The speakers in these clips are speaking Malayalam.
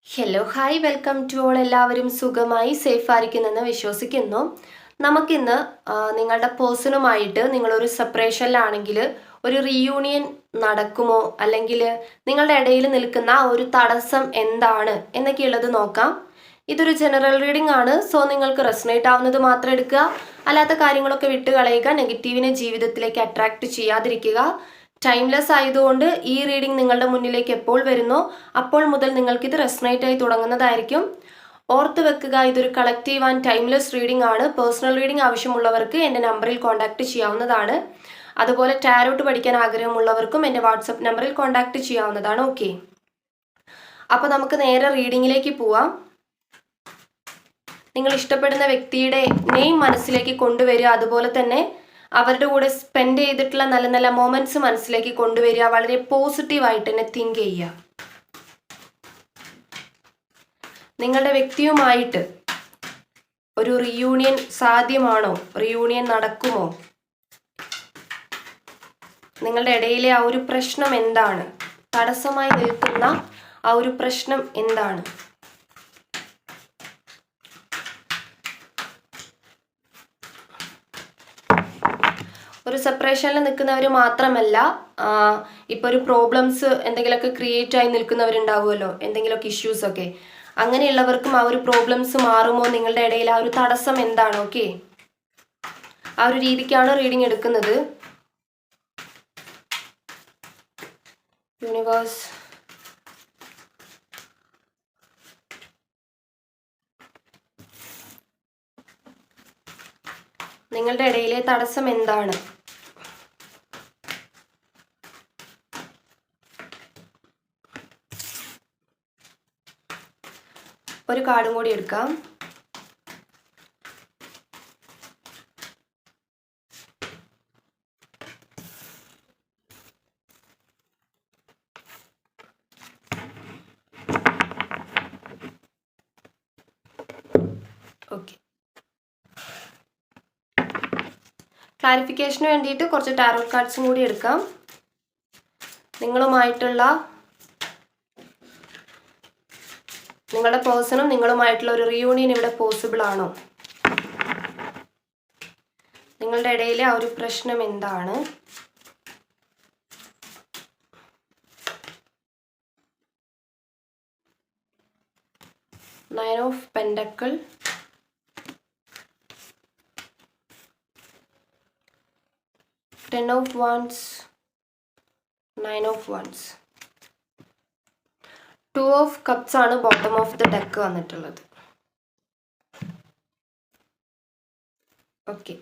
Hello hi welcome to all. എല്ലാവരും സുഖമായി സേഫ് ആയിരിക്കുന്നെന്ന് വിശ്വസിക്കുന്നു. നമുക്കിന്ന് നിങ്ങളുടെ പേഴ്സണുമായിട്ട് നിങ്ങളൊരു സെപ്പറേഷനിലാണെങ്കിൽ ഒരു റീയൂണിയൻ നടക്കുമോ, അല്ലെങ്കിൽ നിങ്ങളുടെ ഇടയിൽ നിൽക്കുന്ന ആ ഒരു തടസ്സം എന്താണ് എന്നൊക്കെയുള്ളത് നോക്കാം. ഇതൊരു ജനറൽ റീഡിംഗ് ആണ്. സോ നിങ്ങൾക്ക് റെസണേറ്റ് ആവുന്നത് മാത്രം എടുക്കുക, അല്ലാത്ത കാര്യങ്ങളൊക്കെ വിട്ട് കളയുക. നെഗറ്റീവിനെ ജീവിതത്തിലേക്ക് അട്രാക്ട് ചെയ്യാതിരിക്കുക. ടൈംലെസ് ആയതുകൊണ്ട് ഈ റീഡിംഗ് നിങ്ങളുടെ മുന്നിലേക്ക് എപ്പോൾ വരുന്നോ അപ്പോൾ മുതൽ നിങ്ങൾക്ക് ഇത് റെസണേറ്റ് ആയി തുടങ്ങുന്നതായിരിക്കും. ഓർത്ത് വെക്കുക, ഇതൊരു കളക്റ്റീവ് ആൻഡ് ടൈംലെസ് റീഡിംഗ് ആണ്. പേഴ്സണൽ റീഡിംഗ് ആവശ്യമുള്ളവർക്ക് എൻ്റെ നമ്പറിൽ കോൺടാക്ട് ചെയ്യാവുന്നതാണ്. അതുപോലെ ടാരോട്ട് പഠിക്കാൻ ആഗ്രഹമുള്ളവർക്കും എൻ്റെ വാട്സപ്പ് നമ്പറിൽ കോൺടാക്ട് ചെയ്യാവുന്നതാണ്. ഓക്കെ, അപ്പോൾ നമുക്ക് നേരെ റീഡിങ്ങിലേക്ക് പോവാം. നിങ്ങൾ ഇഷ്ടപ്പെടുന്ന വ്യക്തിയുടെ നെയിം മനസ്സിലേക്ക് കൊണ്ടുവരിക, അതുപോലെ തന്നെ അവരുടെ കൂടെ സ്പെൻഡ് ചെയ്തിട്ടുള്ള നല്ല നല്ല മൊമെന്റ്സ് മനസ്സിലേക്ക് കൊണ്ടുവരിക. വളരെ പോസിറ്റീവായിട്ട് തന്നെ തിങ്ക് ചെയ്യുക. നിങ്ങളുടെ വ്യക്തിയുമായിട്ട് ഒരു റീയൂണിയൻ സാധ്യമാണോ? റീയൂണിയൻ നടക്കുമോ? നിങ്ങളുടെ ഇടയിലെ ആ ഒരു പ്രശ്നം എന്താണ്? തടസ്സമായി നിൽക്കുന്ന ആ ഒരു പ്രശ്നം എന്താണ്? ഒരു സെപ്പറേഷനിൽ നിൽക്കുന്നവർ മാത്രമല്ല, ഇപ്പോൾ ഒരു പ്രോബ്ലംസ് എന്തെങ്കിലുമൊക്കെ ക്രിയേറ്റ് ആയി നിൽക്കുന്നവരുണ്ടാവുമല്ലോ, എന്തെങ്കിലുമൊക്കെ ഇഷ്യൂസൊക്കെ. അങ്ങനെയുള്ളവർക്കും ആ ഒരു പ്രോബ്ലംസ് മാറുമോ? നിങ്ങളുടെ ഇടയിൽ ആ ഒരു തടസ്സം എന്താണ്? ഓക്കെ, ആ ഒരു രീതിക്കാണ് റീഡിംഗ് എടുക്കുന്നത്. യൂണിവേഴ്സ്, നിങ്ങളുടെ ഇടയിലെ തടസ്സം എന്താണ്? ഒരു കാർഡും കൂടി എടുക്കാം. ഓക്കെ, ക്ലാരിഫിക്കേഷന് വേണ്ടിയിട്ട് കുറച്ച് ടാരോട്ട് കാർഡ്സും കൂടി എടുക്കാം. നിങ്ങളുടെ പേഴ്സണും നിങ്ങളുമായിട്ടുള്ള ഒരു റിയൂണിയൻ ഇവിടെ പോസിബിൾ ആണോ? നിങ്ങളുടെ ഇടയിലെ ആ ഒരു പ്രശ്നം എന്താണ്? Nine of pentacle, ten of wands, nine of wands, two of cups ആണ് ബോട്ടം ഓഫ് ദ ഡെക്ക് വന്നിട്ടുള്ളത്. ഓക്കെ,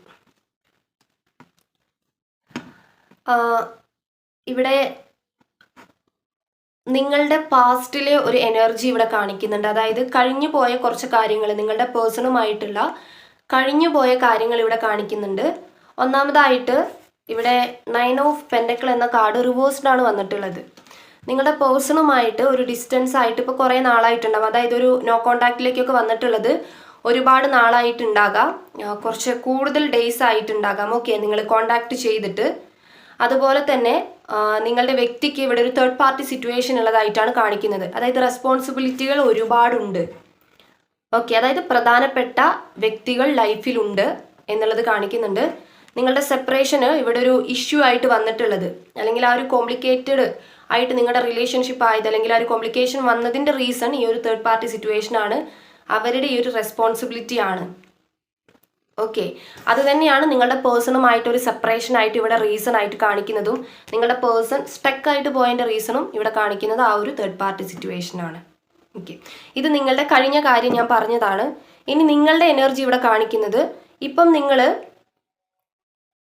ഇവിടെ നിങ്ങളുടെ പാസ്റ്റിലെ ഒരു എനർജി ഇവിടെ കാണിക്കുന്നുണ്ട്. അതായത് കഴിഞ്ഞു പോയ കുറച്ച് കാര്യങ്ങൾ, നിങ്ങളുടെ പേഴ്സണുമായിട്ടുള്ള കഴിഞ്ഞു പോയ കാര്യങ്ങൾ ഇവിടെ കാണിക്കുന്നുണ്ട്. ഒന്നാമതായിട്ട് ഇവിടെ നയൻ ഓഫ് പെൻഡക്കിൾ എന്ന കാർഡ് റിവേഴ്സ്ഡ് ആണ് വന്നിട്ടുള്ളത്. നിങ്ങളുടെ പേഴ്സണുമായിട്ട് ഒരു ഡിസ്റ്റൻസ് ആയിട്ട് ഇപ്പോൾ കുറേ നാളായിട്ടുണ്ടാകും. അതായത് ഒരു നോ കോണ്ടാക്റ്റിലേക്കൊക്കെ വന്നിട്ടുള്ളത് ഒരുപാട് നാളായിട്ടുണ്ടാകാം, കുറച്ച് കൂടുതൽ ഡേയ്സ് ആയിട്ടുണ്ടാകാം. ഓക്കെ, നിങ്ങൾ കോണ്ടാക്ട് ചെയ്തിട്ട്. അതുപോലെ തന്നെ നിങ്ങളുടെ വ്യക്തിക്ക് ഇവിടെ ഒരു തേർഡ് പാർട്ടി സിറ്റുവേഷൻ ഉള്ളതായിട്ടാണ് കാണിക്കുന്നത്. അതായത് റെസ്പോൺസിബിലിറ്റികൾ ഒരുപാടുണ്ട്. ഓക്കെ, അതായത് പ്രധാനപ്പെട്ട വ്യക്തികൾ ലൈഫിലുണ്ട് എന്നുള്ളത് കാണിക്കുന്നുണ്ട്. നിങ്ങളുടെ സെപ്പറേഷന് ഇവിടെ ഒരു ഇഷ്യൂ ആയിട്ട് വന്നിട്ടുള്ളത്, അല്ലെങ്കിൽ ആ ഒരു കോംപ്ലിക്കേറ്റഡ് ആയിട്ട് നിങ്ങളുടെ റിലേഷൻഷിപ്പ് ആയത്, അല്ലെങ്കിൽ ആ ഒരു കോംപ്ലിക്കേഷൻ വന്നതിൻ്റെ റീസൺ ഈ ഒരു തേർഡ് പാർട്ടി സിറ്റുവേഷൻ ആണ്. അവരുടെ ഈ ഒരു റെസ്പോൺസിബിലിറ്റി ആണ്. ഓക്കെ, അത് തന്നെയാണ് നിങ്ങളുടെ പേഴ്സണുമായിട്ടൊരു സെപ്പറേഷൻ ആയിട്ട് ഇവിടെ റീസൺ ആയിട്ട് കാണിക്കുന്നതും. നിങ്ങളുടെ പേഴ്സൺ സ്റ്റക്ക് ആയിട്ട് പോയതിൻ്റെ റീസണും ഇവിടെ കാണിക്കുന്നത് ആ ഒരു തേർഡ് പാർട്ടി സിറ്റുവേഷൻ ആണ്. ഓക്കെ, ഇത് നിങ്ങളുടെ കഴിഞ്ഞ കാര്യം ഞാൻ പറഞ്ഞതാണ്. ഇനി നിങ്ങളുടെ എനർജി ഇവിടെ കാണിക്കുന്നത്, ഇപ്പം നിങ്ങൾ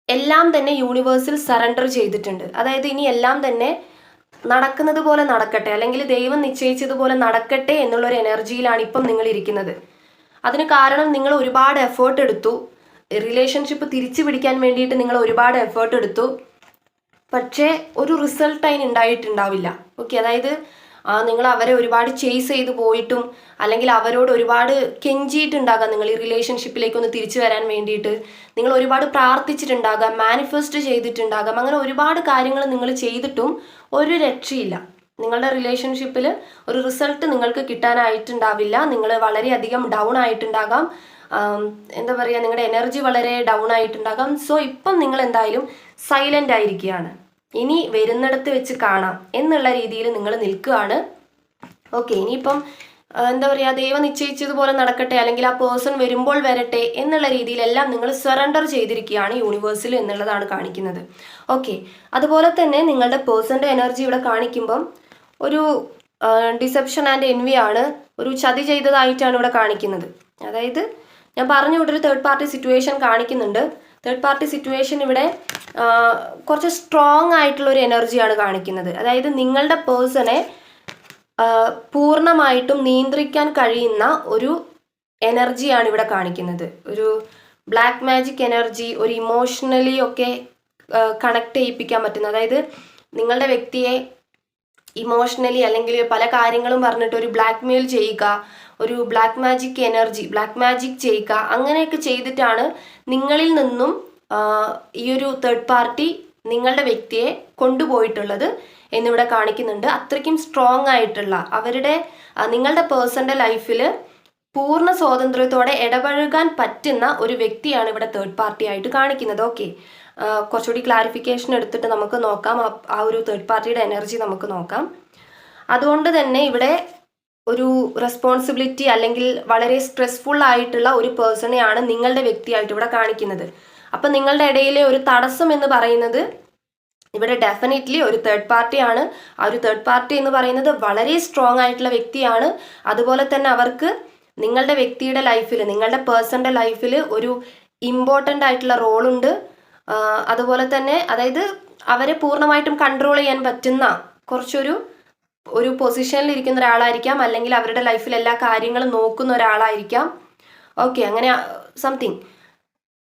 എല്ലാം തന്നെ യൂണിവേഴ്സിൽ സറണ്ടർ ചെയ്തിട്ടുണ്ട്. അതായത് ഇനി എല്ലാം തന്നെ നടക്കുന്നത് പോലെ നടക്കട്ടെ, അല്ലെങ്കിൽ ദൈവം നിശ്ചയിച്ചതുപോലെ നടക്കട്ടെ എന്നുള്ളൊരു എനർജിയിലാണ് ഇപ്പം നിങ്ങൾ ഇരിക്കുന്നത്. അതിന് കാരണം നിങ്ങൾ ഒരുപാട് എഫേർട്ട് എടുത്തു. റിലേഷൻഷിപ്പ് തിരിച്ചു പിടിക്കാൻ വേണ്ടിയിട്ട് നിങ്ങൾ ഒരുപാട് എഫേർട്ട് എടുത്തു. പക്ഷേ ഒരു റിസൾട്ട് അതിന് ഉണ്ടായിട്ടുണ്ടാവില്ല. ഓക്കെ, അതായത് നിങ്ങൾ അവരെ ഒരുപാട് ചേസ് ചെയ്ത് പോയിട്ടും, അല്ലെങ്കിൽ അവരോട് ഒരുപാട് കെഞ്ചിയിട്ടുണ്ടാകാം നിങ്ങൾ ഈ റിലേഷൻഷിപ്പിലേക്ക് ഒന്ന് തിരിച്ചു വരാൻ വേണ്ടിയിട്ട്. നിങ്ങൾ ഒരുപാട് പ്രാർത്ഥിച്ചിട്ടുണ്ടാകാം, മാനിഫെസ്റ്റ് ചെയ്തിട്ടുണ്ടാകാം. അങ്ങനെ ഒരുപാട് കാര്യങ്ങൾ നിങ്ങൾ ചെയ്തിട്ടും ഒരു രക്ഷയില്ല. നിങ്ങളുടെ റിലേഷൻഷിപ്പിൽ ഒരു റിസൾട്ട് നിങ്ങൾക്ക് കിട്ടാനായിട്ടുണ്ടാവില്ല. നിങ്ങൾ വളരെയധികം ഡൗൺ ആയിട്ടുണ്ടാകാം. എന്താ പറയുക, നിങ്ങളുടെ എനർജി വളരെ ഡൗൺ ആയിട്ടുണ്ടാകാം. സോ ഇപ്പം നിങ്ങൾ എന്തായാലും സൈലൻ്റ് ആയിരിക്കുകയാണ്. ഇനി വരുന്നിടത്ത് വെച്ച് കാണാം എന്നുള്ള രീതിയിൽ നിങ്ങൾ നിൽക്കുകയാണ്. ഓക്കെ, ഇനിയിപ്പം എന്താ പറയുക, ദൈവം നിശ്ചയിച്ചതുപോലെ നടക്കട്ടെ, അല്ലെങ്കിൽ ആ പേഴ്സൺ വരുമ്പോൾ വരട്ടെ എന്നുള്ള രീതിയിലെല്ലാം നിങ്ങൾ സറണ്ടർ ചെയ്തിരിക്കുകയാണ് യൂണിവേഴ്സിൽ എന്നുള്ളതാണ് കാണിക്കുന്നത്. ഓക്കെ, അതുപോലെ തന്നെ നിങ്ങളുടെ പേഴ്സൻ്റെ എനർജി ഇവിടെ കാണിക്കുമ്പം ഒരു ഡിസെപ്ഷൻ ആൻഡ് എൻവി ആണ്, ഒരു ചതി ചെയ്തതായിട്ടാണ് ഇവിടെ കാണിക്കുന്നത്. അതായത് ഞാൻ പറഞ്ഞു, ഇവിടെ ഒരു തേർഡ് പാർട്ടി സിറ്റുവേഷൻ കാണിക്കുന്നുണ്ട്. തേർഡ് പാർട്ടി സിറ്റുവേഷൻ ഇവിടെ കുറച്ച് സ്ട്രോങ് ആയിട്ടുള്ള ഒരു എനർജിയാണ് കാണിക്കുന്നത്. അതായത് നിങ്ങളുടെ പേഴ്സണെ പൂർണ്ണമായിട്ടും നിയന്ത്രിക്കാൻ കഴിയുന്ന ഒരു എനർജിയാണ് ഇവിടെ കാണിക്കുന്നത്. ഒരു ബ്ലാക്ക് മാജിക് എനർജി, ഒരു ഇമോഷണലി ഒക്കെ കണക്ട് ചെയ്യിപ്പിക്കാൻ പറ്റുന്ന, അതായത് നിങ്ങളുടെ വ്യക്തിയെ ഇമോഷണലി അല്ലെങ്കിൽ പല കാര്യങ്ങളും പറഞ്ഞിട്ട് ഒരു ബ്ലാക്ക് മെയിൽ ചെയ്യുക, ഒരു black magic energy, black magic ചെയ്യുക, അങ്ങനെയൊക്കെ ചെയ്തിട്ടാണ് നിങ്ങളിൽ നിന്നും ഈ ഒരു തേർഡ് പാർട്ടി നിങ്ങളുടെ വ്യക്തിയെ കൊണ്ടുപോയിട്ടുള്ളത് എന്നിവിടെ കാണിക്കുന്നുണ്ട്. അത്രയ്ക്കും സ്ട്രോങ് ആയിട്ടുള്ള അവരുടെ നിങ്ങളുടെ പേഴ്സൻ്റെ ലൈഫിൽ പൂർണ്ണ സ്വാതന്ത്ര്യത്തോടെ ഇടപഴകാൻ പറ്റുന്ന ഒരു വ്യക്തിയാണ് ഇവിടെ തേർഡ് പാർട്ടി ആയിട്ട് കാണിക്കുന്നത്. ഓക്കെ, കുറച്ചുകൂടി ക്ലാരിഫിക്കേഷൻ എടുത്തിട്ട് നമുക്ക് നോക്കാം, ആ ഒരു തേർഡ് പാർട്ടിയുടെ എനർജി നമുക്ക് നോക്കാം. അതുകൊണ്ട് തന്നെ ഇവിടെ ഒരു റെസ്പോൺസിബിലിറ്റി അല്ലെങ്കിൽ വളരെ സ്ട്രെസ്ഫുൾ ആയിട്ടുള്ള ഒരു പേഴ്സണെയാണ് നിങ്ങളുടെ വ്യക്തിയായിട്ട് ഇവിടെ കാണിക്കുന്നത്. അപ്പം നിങ്ങളുടെ ഇടയിലെ ഒരു തടസ്സം എന്ന് പറയുന്നത് ഇവിടെ ഡെഫിനറ്റ്ലി ഒരു തേർഡ് പാർട്ടിയാണ്. ആ ഒരു തേർഡ് പാർട്ടി എന്ന് പറയുന്നത് വളരെ സ്ട്രോങ് ആയിട്ടുള്ള വ്യക്തിയാണ്. അതുപോലെ തന്നെ അവർക്ക് നിങ്ങളുടെ വ്യക്തിയുടെ ലൈഫിൽ, നിങ്ങളുടെ പേഴ്സൻ്റെ ലൈഫിൽ ഒരു ഇമ്പോർട്ടൻ്റ് ആയിട്ടുള്ള റോളുണ്ട്. അതുപോലെ തന്നെ അതായത് അവരെ പൂർണ്ണമായിട്ടും കൺട്രോൾ ചെയ്യാൻ പറ്റുന്ന ഒരു പൊസിഷനിൽ ഇരിക്കുന്ന ഒരാളായിരിക്കാം, അല്ലെങ്കിൽ അവരുടെ ലൈഫിൽ എല്ലാ കാര്യങ്ങളും നോക്കുന്ന ഒരാളായിരിക്കാം. ഓക്കെ, അങ്ങനെ സംതിങ്.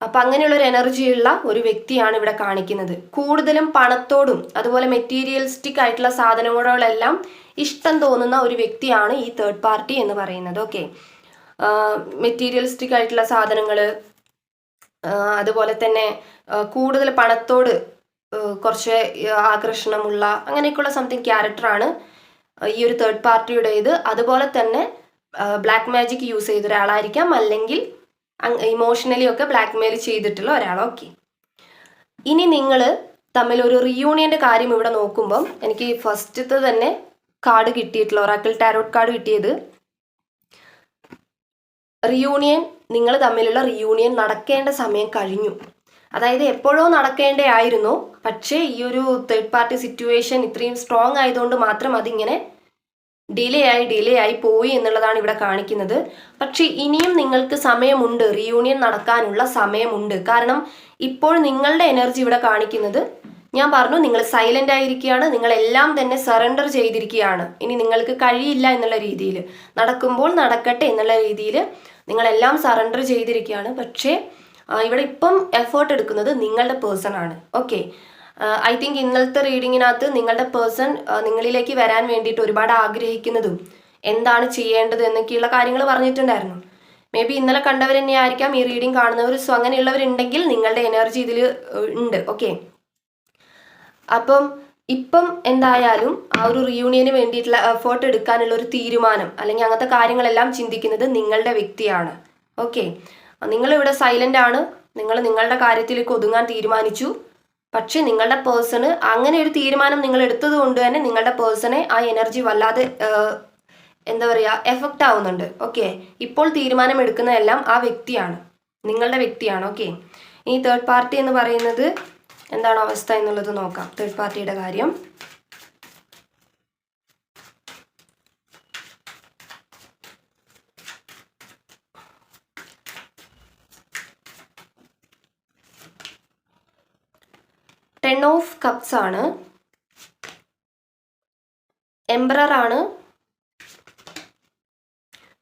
അപ്പം അങ്ങനെയുള്ളൊരു എനർജിയുള്ള ഒരു വ്യക്തിയാണ് ഇവിടെ കാണിക്കുന്നത്. കൂടുതലും പണത്തോടും അതുപോലെ മെറ്റീരിയലിസ്റ്റിക് ആയിട്ടുള്ള സാധനങ്ങളോടെല്ലാം ഇഷ്ടം തോന്നുന്ന ഒരു വ്യക്തിയാണ് ഈ തേർഡ് പാർട്ടി എന്ന് പറയുന്നത്. ഓക്കെ, മെറ്റീരിയലിസ്റ്റിക് ആയിട്ടുള്ള സാധനങ്ങൾ, അതുപോലെ തന്നെ കൂടുതൽ പണത്തോട് കുറച്ച് ആകർഷണമുള്ള അങ്ങനെയൊക്കെയുള്ള സംതിങ് ക്യാരക്ടറാണ് ഈ ഒരു തേർഡ് പാർട്ടിയുടേത്. അതുപോലെ തന്നെ ബ്ലാക്ക് മാജിക് യൂസ് ചെയ്ത ഒരാളായിരിക്കാം, അല്ലെങ്കിൽ ഇമോഷണലി ഒക്കെ ബ്ലാക്ക് മെയിൽ ചെയ്തിട്ടുള്ള ഒരാൾ. ഓക്കെ, ഇനി നിങ്ങൾ തമ്മിൽ ഒരു റിയൂണിയൻ്റെ കാര്യം ഇവിടെ നോക്കുമ്പം എനിക്ക് ഫസ്റ്റത്തെ തന്നെ കാർഡ് കിട്ടിയിട്ടുള്ള ഒറാക്കിൾ ടാരോട്ട് കാർഡ് കിട്ടിയത് റിയൂണിയൻ, നിങ്ങൾ തമ്മിലുള്ള റിയൂണിയൻ നടക്കേണ്ട സമയം കഴിഞ്ഞു. അതായത് എപ്പോഴോ നടക്കേണ്ടതായിരുന്നു, പക്ഷേ ഈ ഒരു തേർഡ് പാർട്ടി സിറ്റുവേഷൻ ഇത്രയും സ്ട്രോങ് ആയതുകൊണ്ട് മാത്രം അതിങ്ങനെ ഡിലേ ആയി പോയി എന്നുള്ളതാണ് ഇവിടെ കാണിക്കുന്നത്. പക്ഷെ ഇനിയും നിങ്ങൾക്ക് സമയമുണ്ട്, റിയൂണിയൻ നടക്കാനുള്ള സമയമുണ്ട്. കാരണം ഇപ്പോൾ നിങ്ങളുടെ എനർജി ഇവിടെ കാണിക്കുന്നത്, ഞാൻ പറഞ്ഞു, നിങ്ങൾ സൈലൻ്റ് ആയിരിക്കുകയാണ്, നിങ്ങളെല്ലാം തന്നെ സറണ്ടർ ചെയ്തിരിക്കുകയാണ്. ഇനി നിങ്ങൾക്ക് കഴിയില്ല എന്നുള്ള രീതിയിൽ, നടക്കുമ്പോൾ നടക്കട്ടെ എന്നുള്ള രീതിയിൽ നിങ്ങളെല്ലാം സറണ്ടർ ചെയ്തിരിക്കുകയാണ്. പക്ഷേ ഇവിടെ ഇപ്പം എഫേർട്ട് എടുക്കുന്നത് നിങ്ങളുടെ പേഴ്സൺ ആണ്. ഓക്കെ, ഐ തിങ്ക് ഇന്നലത്തെ റീഡിങ്ങിനകത്ത് നിങ്ങളുടെ പേഴ്സൺ നിങ്ങളിലേക്ക് വരാൻ വേണ്ടിയിട്ട് ഒരുപാട് ആഗ്രഹിക്കുന്നതും എന്താണ് ചെയ്യേണ്ടത് എന്നൊക്കെയുള്ള കാര്യങ്ങൾ പറഞ്ഞിട്ടുണ്ടായിരുന്നു. മേ ബി ഇന്നലെ കണ്ടവർ തന്നെ ആയിരിക്കാം ഈ റീഡിങ് കാണുന്നവർ. സോ അങ്ങനെയുള്ളവരുണ്ടെങ്കിൽ നിങ്ങളുടെ എനർജി ഇതിൽ ഉണ്ട്. ഓക്കെ, അപ്പം ഇപ്പം എന്തായാലും ആ ഒരു റിയൂണിയന് വേണ്ടിയിട്ടുള്ള എഫേർട്ട് എടുക്കാനുള്ള ഒരു തീരുമാനം അല്ലെങ്കിൽ അങ്ങനത്തെ കാര്യങ്ങളെല്ലാം ചിന്തിക്കുന്നത് നിങ്ങളുടെ വ്യക്തിയാണ്. ഓക്കെ, നിങ്ങളിവിടെ സൈലൻ്റ് ആണ്, നിങ്ങൾ നിങ്ങളുടെ കാര്യത്തിലേക്ക് ഒതുങ്ങാൻ തീരുമാനിച്ചു. പക്ഷെ നിങ്ങളുടെ പേഴ്സണ് അങ്ങനെ ഒരു തീരുമാനം നിങ്ങൾ എടുത്തത് കൊണ്ട് തന്നെ നിങ്ങളുടെ പേഴ്സണെ ആ എനർജി വല്ലാതെ എന്താ പറയുക എഫക്റ്റ് ആവുന്നുണ്ട്. ഓക്കെ, ഇപ്പോൾ തീരുമാനം എടുക്കുന്നതെല്ലാം ആ വ്യക്തിയാണ്, നിങ്ങളുടെ വ്യക്തിയാണ്. ഓക്കെ, ഈ തേർഡ് പാർട്ടി എന്ന് പറയുന്നത് എന്താണ് അവസ്ഥ എന്നുള്ളത് നോക്കാം. തേർഡ് പാർട്ടിയുടെ കാര്യം, ടെൻ ഓഫ് കപ്സ് ആണ്, എംപറർ ആണ്,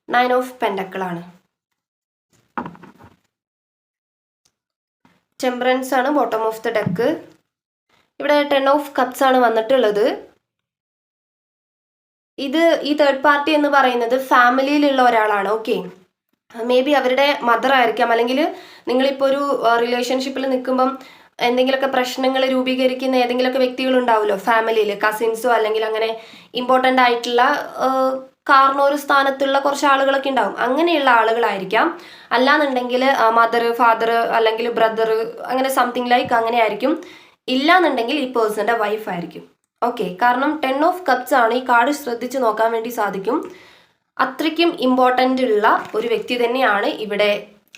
നയൻ ഓഫ് പെൻഡക്കിൾ ആണ്, ടെമ്പറൻസ് ആണ് ബോട്ടം ഓഫ് ദ ഡെക്ക്. ഇവിടെ ടെൻ ഓഫ് കപ്സ് ആണ് വന്നിട്ടുള്ളത്. ഇത് ഈ തേർഡ് പാർട്ടി എന്ന് പറയുന്നത് ഫാമിലിയിലുള്ള ഒരാളാണ്. ഓക്കെ, മേ ബി അവരുടെ മദർ ആയിരിക്കാം, അല്ലെങ്കിൽ നിങ്ങളിപ്പോൾ ഒരു റിലേഷൻഷിപ്പിൽ നിൽക്കുമ്പം എന്തെങ്കിലുമൊക്കെ പ്രശ്നങ്ങൾ രൂപീകരിക്കുന്ന ഏതെങ്കിലുമൊക്കെ വ്യക്തികളുണ്ടാവുമല്ലോ ഫാമിലിയിൽ, കസിൻസോ അല്ലെങ്കിൽ അങ്ങനെ ഇമ്പോർട്ടൻ്റ് ആയിട്ടുള്ള കാരണോരു സ്ഥാനത്തുള്ള കുറച്ച് ആളുകളൊക്കെ ഉണ്ടാവും. അങ്ങനെയുള്ള ആളുകളായിരിക്കാം. അല്ലാന്നുണ്ടെങ്കിൽ മദർ, ഫാദർ അല്ലെങ്കിൽ ബ്രദർ, അങ്ങനെ സംതിങ് ലൈക്ക് അങ്ങനെ ആയിരിക്കും. ഇല്ലാന്നുണ്ടെങ്കിൽ ഈ പേഴ്സൻ്റെ വൈഫായിരിക്കും. ഓക്കെ, കാരണം 10 ഓഫ് കപ്സ് ആണ്. ഈ കാർഡ് ശ്രദ്ധിച്ച് നോക്കാൻ വേണ്ടി സാധിക്കും. അത്രയ്ക്കും ഇമ്പോർട്ടൻ്റ് ഉള്ള ഒരു വ്യക്തി തന്നെയാണ് ഇവിടെ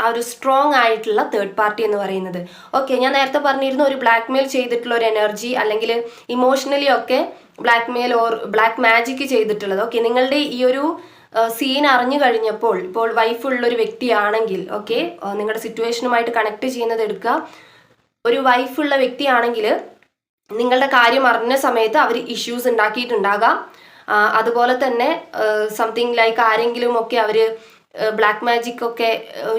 ആ ഒരു സ്ട്രോങ് ആയിട്ടുള്ള തേർഡ് പാർട്ടി എന്ന് പറയുന്നത്. ഓക്കെ, ഞാൻ നേരത്തെ പറഞ്ഞിരുന്നു ഒരു ബ്ലാക്ക് മെയിൽ ചെയ്തിട്ടുള്ള ഒരു എനർജി അല്ലെങ്കിൽ ഇമോഷണലി ഒക്കെ black male or black magic ചെയ്തിട്ടുള്ളത്. ഓക്കെ, നിങ്ങളുടെ ഈ ഒരു സീൻ അറിഞ്ഞു കഴിഞ്ഞപ്പോൾ ഇപ്പോൾ വൈഫുള്ളൊരു വ്യക്തിയാണെങ്കിൽ, ഓക്കെ, നിങ്ങളുടെ സിറ്റുവേഷനുമായിട്ട് കണക്ട് ചെയ്യുന്നത് എടുക്കുക. ഒരു വൈഫുള്ള വ്യക്തിയാണെങ്കിൽ നിങ്ങളുടെ കാര്യം അറിഞ്ഞ സമയത്ത് അവർ ഇഷ്യൂസ് ഉണ്ടാക്കിയിട്ടുണ്ടാകാം. അതുപോലെ തന്നെ സംതിങ് ലൈക്ക് ആരെങ്കിലും ഒക്കെ അവർ ബ്ലാക്ക് മാജിക് ഒക്കെ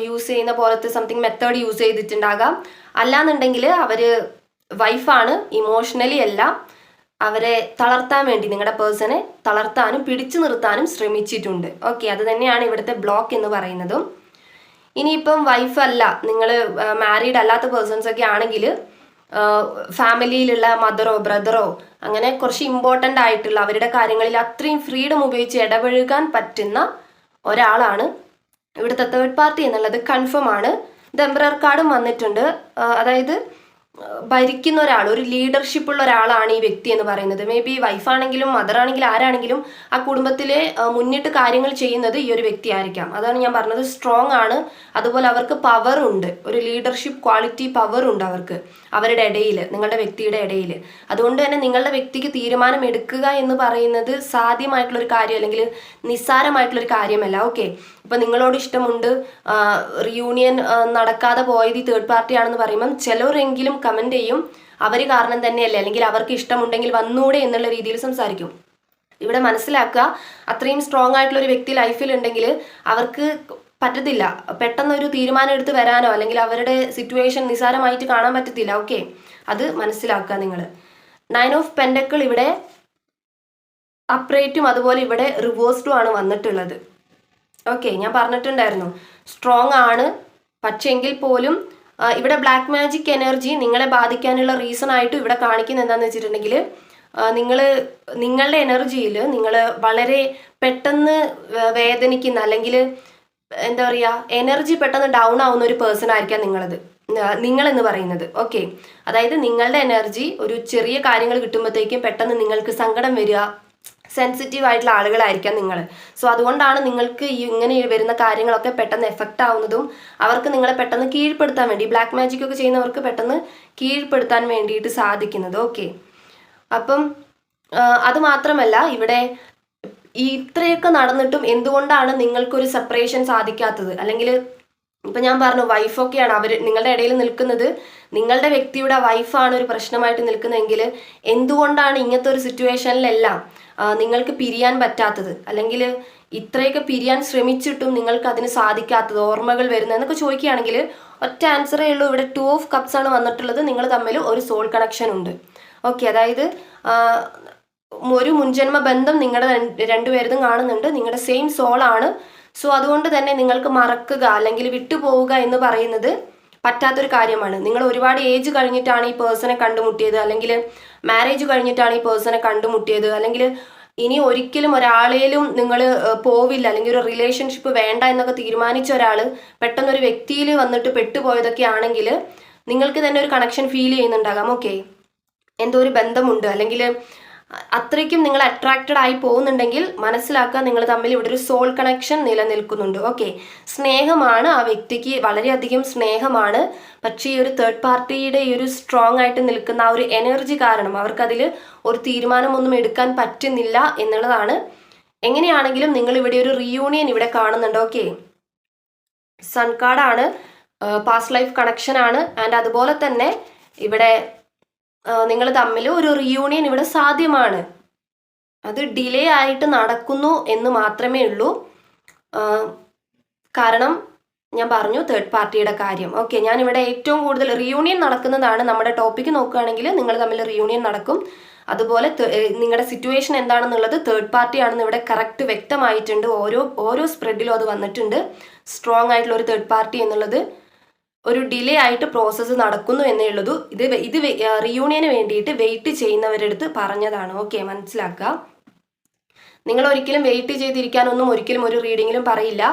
യൂസ് ചെയ്യുന്ന പോലത്തെ സംതിങ് മെത്തേഡ് യൂസ് ചെയ്തിട്ടുണ്ടാകാം. അല്ലാന്നുണ്ടെങ്കിൽ അവർ വൈഫാണ്, ഇമോഷണലി അല്ല, അവരെ തളർത്താൻ വേണ്ടി നിങ്ങളുടെ പേഴ്സണെ തളർത്താനും പിടിച്ചു നിർത്താനും ശ്രമിച്ചിട്ടുണ്ട്. ഓക്കെ, അത് തന്നെയാണ് ഇവിടുത്തെ ബ്ലോക്ക് എന്ന് പറയുന്നതും. ഇനിയിപ്പം വൈഫല്ല, നിങ്ങൾ മാരീഡ് അല്ലാത്ത പേഴ്സൺസ് ഒക്കെ ആണെങ്കിൽ ഫാമിലിയിലുള്ള മദറോ ബ്രദറോ അങ്ങനെ കുറച്ച് ഇമ്പോർട്ടൻ്റ് ആയിട്ടുള്ള അവരുടെ കാര്യങ്ങളിൽ അത്രയും ഫ്രീഡം ഉപയോഗിച്ച് ഇടപഴകാൻ പറ്റുന്ന ഒരാളാണ് ഇവിടുത്തെ തേർഡ് പാർട്ടി എന്നുള്ളത് കൺഫേം ആണ്. ദ എംപറർ കാർഡും വന്നിട്ടുണ്ട്. അതായത് ഭരിക്കുന്ന ഒരാൾ, ഒരു ലീഡർഷിപ്പ് ഉള്ള ഒരാളാണ് ഈ വ്യക്തി എന്ന് പറയുന്നത്. മേ ബി വൈഫാണെങ്കിലും മദറാണെങ്കിലും ആരാണെങ്കിലും ആ കുടുംബത്തിലെ മുന്നിട്ട് കാര്യങ്ങൾ ചെയ്യുന്നത് ഈ ഒരു വ്യക്തി ആയിരിക്കാം. അതാണ് ഞാൻ പറഞ്ഞത്, സ്ട്രോങ് ആണ്. അതുപോലെ അവർക്ക് പവർ ഉണ്ട്, ഒരു ലീഡർഷിപ്പ് ക്വാളിറ്റി പവർ ഉണ്ട് അവർക്ക്, അവരുടെ ഇടയിൽ, നിങ്ങളുടെ വ്യക്തിയുടെ ഇടയിൽ. അതുകൊണ്ട് തന്നെ നിങ്ങളുടെ വ്യക്തിക്ക് തീരുമാനം എടുക്കുക എന്ന് പറയുന്നത് സാധ്യമായിട്ടുള്ളൊരു കാര്യം അല്ലെങ്കിൽ നിസ്സാരമായിട്ടുള്ളൊരു കാര്യമല്ല. ഓക്കെ, ഇപ്പം നിങ്ങളോട് ഇഷ്ടമുണ്ട്, റിയൂണിയൻ നടക്കാതെ പോയത് ഈ തേർഡ് പാർട്ടി ആണെന്ന് പറയുമ്പം ചിലരെങ്കിലും കമന്റ് ചെയ്യും അവർ കാരണം തന്നെയല്ലേ, അല്ലെങ്കിൽ അവർക്ക് ഇഷ്ടമുണ്ടെങ്കിൽ വന്നൂടെ എന്നുള്ള രീതിയിൽ സംസാരിക്കും. ഇവിടെ മനസ്സിലാക്കുക, അത്രയും സ്ട്രോങ് ആയിട്ടുള്ള ഒരു വ്യക്തി ലൈഫിൽ ഉണ്ടെങ്കിൽ അവർക്ക് പറ്റത്തില്ല പെട്ടെന്ന് ഒരു തീരുമാനം എടുത്ത് വരാനോ അല്ലെങ്കിൽ അവരുടെ സിറ്റുവേഷൻ നിസാരമായിട്ട് കാണാൻ പറ്റത്തില്ല. ഓക്കെ, അത് മനസ്സിലാക്കുക നിങ്ങൾ. 9 ഓഫ് പെൻഡക്കിൾ ഇവിടെ അപ്രേറ്റും അതുപോലെ ഇവിടെ റിവേഴ്സ്ഡും ആണ് വന്നിട്ടുള്ളത്. ഓക്കെ, ഞാൻ പറഞ്ഞിട്ടുണ്ടായിരുന്നു സ്ട്രോങ് ആണ്. പക്ഷെങ്കിൽ പോലും ഇവിടെ ബ്ലാക്ക് മാജിക് എനർജി നിങ്ങളെ ബാധിക്കാനുള്ള റീസൺ ആയിട്ട് ഇവിടെ കാണിക്കുന്നത് എന്താണെന്ന് വെച്ചിട്ടുണ്ടെങ്കിൽ നിങ്ങളുടെ എനർജിയിൽ നിങ്ങൾ വളരെ പെട്ടെന്ന് വേദനിക്കുന്ന അല്ലെങ്കിൽ എന്താ പറയുക എനർജി പെട്ടെന്ന് ഡൗൺ ആവുന്ന ഒരു പേഴ്സൺ ആയിരിക്കാം നിങ്ങളെന്ന് പറയുന്നത്. ഓക്കെ, അതായത് നിങ്ങളുടെ എനർജി ഒരു ചെറിയ കാര്യങ്ങൾ കിട്ടുമ്പോഴത്തേക്കും പെട്ടെന്ന് നിങ്ങൾക്ക് സങ്കടം വരിക, സെൻസിറ്റീവ് ആയിട്ടുള്ള ആളുകളായിരിക്കാം നിങ്ങൾ. സോ അതുകൊണ്ടാണ് നിങ്ങൾക്ക് ഇങ്ങനെ വരുന്ന കാര്യങ്ങളൊക്കെ പെട്ടെന്ന് എഫക്റ്റ് ആവുന്നതും അവർക്ക് നിങ്ങളെ പെട്ടെന്ന് കീഴ്പ്പെടുത്താൻ വേണ്ടി, ബ്ലാക്ക് മാജിക് ഒക്കെ ചെയ്യുന്നവർക്ക് പെട്ടെന്ന് കീഴ്പ്പെടുത്താൻ വേണ്ടിയിട്ട് സാധിക്കുന്നത്. ഓക്കെ, അപ്പം അത് മാത്രമല്ല ഇവിടെ ഇത്രയൊക്കെ നടന്നിട്ടും എന്തുകൊണ്ടാണ് നിങ്ങൾക്കൊരു സെപ്പറേഷൻ സാധിക്കാത്തത്? അല്ലെങ്കിൽ ഇപ്പം ഞാൻ പറഞ്ഞു വൈഫൊക്കെയാണ് അവർ നിങ്ങളുടെ ഇടയിൽ നിൽക്കുന്നത്, നിങ്ങളുടെ വ്യക്തിയുടെ വൈഫാണ് ഒരു പ്രശ്നമായിട്ട് നിൽക്കുന്നതെങ്കിൽ എന്തുകൊണ്ടാണ് ഇങ്ങനത്തെ ഒരു സിറ്റുവേഷനിലെല്ലാം നിങ്ങൾക്ക് പിരിയാൻ പറ്റാത്തത്, അല്ലെങ്കിൽ ഇത്രയൊക്കെ പിരിയാൻ ശ്രമിച്ചിട്ടും നിങ്ങൾക്ക് അതിന് സാധിക്കാത്തത്, ഓർമ്മകൾ വരുന്നത് എന്നൊക്കെ ചോദിക്കുകയാണെങ്കിൽ ഒറ്റ ആൻസറേ ഉള്ളൂ. ഇവിടെ 2 ഓഫ് കപ്സ് ആണ് വന്നിട്ടുള്ളത്. നിങ്ങൾ തമ്മിൽ ഒരു സോൾ കണക്ഷൻ ഉണ്ട്. ഓക്കെ, അതായത് ഒരു മുൻജന്മ ബന്ധം നിങ്ങളുടെ രണ്ടുപേരതും കാണുന്നുണ്ട്, നിങ്ങളുടെ സെയിം സോളാണ്. സോ അതുകൊണ്ട് തന്നെ നിങ്ങൾക്ക് മറക്കുക അല്ലെങ്കിൽ വിട്ടുപോവുക എന്ന് പറയുന്നത് പറ്റാത്തൊരു കാര്യമാണ്. നിങ്ങൾ ഒരുപാട് ഏജ് കഴിഞ്ഞിട്ടാണ് ഈ പേഴ്സണെ കണ്ടുമുട്ടിയത്, അല്ലെങ്കിൽ മാരേജ് കഴിഞ്ഞിട്ടാണ് ഈ പേഴ്സണെ കണ്ടുമുട്ടിയത്, അല്ലെങ്കിൽ ഇനി ഒരിക്കലും ഒരാളേലും നിങ്ങൾ പോവില്ല അല്ലെങ്കിൽ ഒരു റിലേഷൻഷിപ്പ് വേണ്ട എന്നൊക്കെ തീരുമാനിച്ച ഒരാൾ പെട്ടെന്നൊരു വ്യക്തിയിൽ വന്നിട്ട് പെട്ടുപോയതൊക്കെ ആണെങ്കിൽ നിങ്ങൾക്ക് തന്നെ ഒരു കണക്ഷൻ ഫീൽ ചെയ്യുന്നുണ്ടാകാം. ഓക്കെ, എന്തോ ഒരു ബന്ധമുണ്ട്, അല്ലെങ്കിൽ അത്രയ്ക്കും നിങ്ങൾ അട്രാക്റ്റഡ് ആയി പോകുന്നുണ്ടെങ്കിൽ മനസ്സിലാക്കുക നിങ്ങൾ തമ്മിൽ ഇവിടെ ഒരു സോൾ കണക്ഷൻ നിലനിൽക്കുന്നുണ്ട്. ഓക്കെ, സ്നേഹമാണ് ആ വ്യക്തിക്ക്, വളരെയധികം സ്നേഹമാണ്. പക്ഷേ ഈ ഒരു തേർഡ് പാർട്ടിയുടെ ഈ ഒരു സ്ട്രോങ് ആയിട്ട് നിൽക്കുന്ന ആ ഒരു എനർജി കാരണം അവർക്കതിൽ ഒരു തീരുമാനമൊന്നും എടുക്കാൻ പറ്റുന്നില്ല എന്നുള്ളതാണ്. എങ്ങനെയാണെങ്കിലും നിങ്ങൾ ഇവിടെ ഒരു റീയൂണിയൻ ഇവിടെ കാണുന്നുണ്ട്. ഓക്കെ, സൺ കാർഡാണ്, പാസ്റ്റ് ലൈഫ് കണക്ഷൻ ആണ്. ആൻഡ് അതുപോലെ തന്നെ ഇവിടെ നിങ്ങൾ തമ്മിൽ ഒരു റിയൂണിയൻ ഇവിടെ സാധ്യമാണ്. അത് ഡിലേ ആയിട്ട് നടക്കുന്നു എന്ന് മാത്രമേ ഉള്ളൂ. കാരണം ഞാൻ പറഞ്ഞു തേർഡ് പാർട്ടിയുടെ കാര്യം. ഓക്കെ, ഞാനിവിടെ ഏറ്റവും കൂടുതൽ റിയൂണിയൻ നടക്കുന്നതാണ് നമ്മുടെ ടോപ്പിക്ക് നോക്കുകയാണെങ്കിൽ നിങ്ങൾ തമ്മിൽ റിയൂണിയൻ നടക്കും. അതുപോലെ നിങ്ങളുടെ സിറ്റുവേഷൻ എന്താണെന്നുള്ളത് തേർഡ് പാർട്ടി ആണെന്ന് ഇവിടെ കറക്റ്റ് വ്യക്തമായിട്ടുണ്ട്. ഓരോ സ്പ്രെഡിലും അത് വന്നിട്ടുണ്ട്, സ്ട്രോങ് ആയിട്ടുള്ള ഒരു തേർഡ് പാർട്ടി എന്നുള്ളത്. ഒരു ഡിലേ ആയിട്ട് പ്രോസസ്സ് നടക്കുന്നു എന്നേ ഉള്ളൂ. ഇത് റിയൂണിയന് വേണ്ടിയിട്ട് വെയിറ്റ് ചെയ്യുന്നവരുടെ അടുത്ത് പറഞ്ഞതാണ്. ഓക്കെ, മനസ്സിലാക്കുക. നിങ്ങൾ ഒരിക്കലും വെയിറ്റ് ചെയ്തിരിക്കാനൊന്നും ഒരിക്കലും ഒരു റീഡിങ്ങിലും പറയില്ല,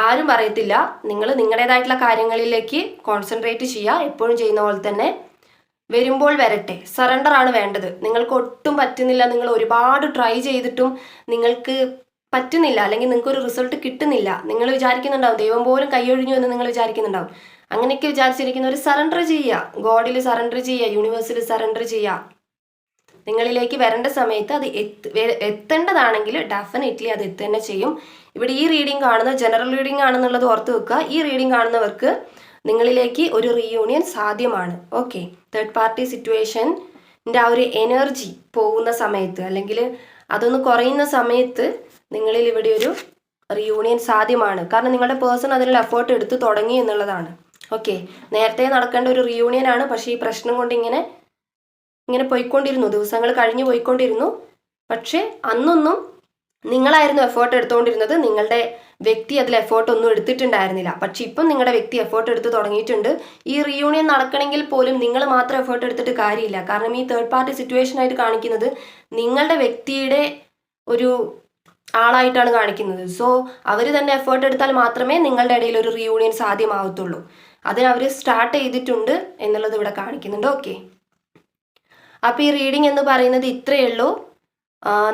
ആരും പറയത്തില്ല. നിങ്ങൾ നിങ്ങളുടേതായിട്ടുള്ള കാര്യങ്ങളിലേക്ക് കോൺസെൻട്രേറ്റ് ചെയ്യുക, എപ്പോഴും ചെയ്യുന്ന പോലെ തന്നെ. വരുമ്പോൾ വരട്ടെ, സറണ്ടർ ആണ് വേണ്ടത്. നിങ്ങൾക്ക് ഒട്ടും പറ്റുന്നില്ല, നിങ്ങൾ ഒരുപാട് ട്രൈ ചെയ്തിട്ടും നിങ്ങൾക്ക് പറ്റുന്നില്ല, അല്ലെങ്കിൽ നിങ്ങൾക്ക് ഒരു റിസൾട്ട് കിട്ടുന്നില്ല, നിങ്ങൾ വിചാരിക്കുന്നുണ്ടാവും ദൈവം പോലും കൈയൊഴിഞ്ഞു എന്ന് നിങ്ങൾ വിചാരിക്കുന്നുണ്ടാവും. അങ്ങനെയൊക്കെ വിചാരിച്ചിരിക്കുന്നവർ സറണ്ടർ ചെയ്യുക, ഗോഡിൽ സറണ്ടർ ചെയ്യുക, യൂണിവേഴ്സിൽ സറണ്ടർ ചെയ്യുക. നിങ്ങളിലേക്ക് വരേണ്ട സമയത്ത് അത് എത്തേണ്ടതാണെങ്കിൽ ഡെഫിനറ്റ്ലി അത് എത്തുതന്നെ ചെയ്യും. ഇവിടെ ഈ റീഡിംഗ് കാണുന്ന ജനറൽ റീഡിംഗ് ആണെന്നുള്ളത് ഓർത്ത് വെക്കുക. ഈ റീഡിംഗ് കാണുന്നവർക്ക് നിങ്ങളിലേക്ക് ഒരു റീയൂണിയൻ സാധ്യമാണ്. ഓക്കെ, തേർഡ് പാർട്ടി സിറ്റുവേഷൻ്റെ ആ ഒരു എനർജി പോകുന്ന സമയത്ത്, അല്ലെങ്കിൽ അതൊന്ന് കുറയുന്ന സമയത്ത് നിങ്ങളിൽ ഇവിടെ ഒരു റീയൂണിയൻ സാധ്യമാണ്. കാരണം നിങ്ങളുടെ പേഴ്സൺ അതിനുള്ള എഫേർട്ട് എടുത്ത് തുടങ്ങി എന്നുള്ളതാണ്. ഓക്കെ, നേരത്തെ നടക്കേണ്ട ഒരു റീയൂണിയൻ ആണ്, പക്ഷേ ഈ പ്രശ്നം കൊണ്ട് ഇങ്ങനെ പോയിക്കൊണ്ടിരുന്നു, ദിവസങ്ങൾ കഴിഞ്ഞു പോയിക്കൊണ്ടിരുന്നു. പക്ഷേ അന്നൊന്നും നിങ്ങളായിരുന്നു എഫേർട്ട് എടുത്തുകൊണ്ടിരുന്നത്, നിങ്ങളുടെ വ്യക്തി അതിൽ എഫേർട്ട് ഒന്നും എടുത്തിട്ടുണ്ടായിരുന്നില്ല. പക്ഷെ ഇപ്പം നിങ്ങളുടെ വ്യക്തി എഫേർട്ട് എടുത്ത് തുടങ്ങിയിട്ടുണ്ട്. ഈ റീയൂണിയൻ നടക്കണമെങ്കിൽ പോലും നിങ്ങൾ മാത്രം എഫേർട്ട് എടുത്തിട്ട് കാര്യമില്ല. കാരണം ഈ തേർഡ് പാർട്ടി സിറ്റുവേഷൻ ആയിട്ട് കാണിക്കുന്നത് നിങ്ങളുടെ വ്യക്തിയുടെ ഒരു ആളായിട്ടാണ് കാണിക്കുന്നത്. സോ അവർ തന്നെ എഫേർട്ട് എടുത്താൽ മാത്രമേ നിങ്ങളുടെ ഇടയിൽ ഒരു റീയൂണിയൻ സാധ്യമാവത്തുള്ളൂ. അതിന് അവർ സ്റ്റാർട്ട് ചെയ്തിട്ടുണ്ട് എന്നുള്ളത് ഇവിടെ കാണിക്കുന്നുണ്ട്. ഓക്കെ, അപ്പോൾ ഈ റീഡിംഗ് എന്ന് പറയുന്നത് ഇത്രയേ ഉള്ളൂ.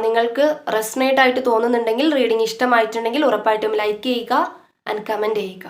നിങ്ങൾക്ക് റെസനേറ്റ് ആയിട്ട് തോന്നുന്നുണ്ടെങ്കിൽ, റീഡിംഗ് ഇഷ്ടമായിട്ടുണ്ടെങ്കിൽ ഉറപ്പായിട്ടും ലൈക്ക് ചെയ്യുക ആൻഡ് കമൻറ്റ് ചെയ്യുക.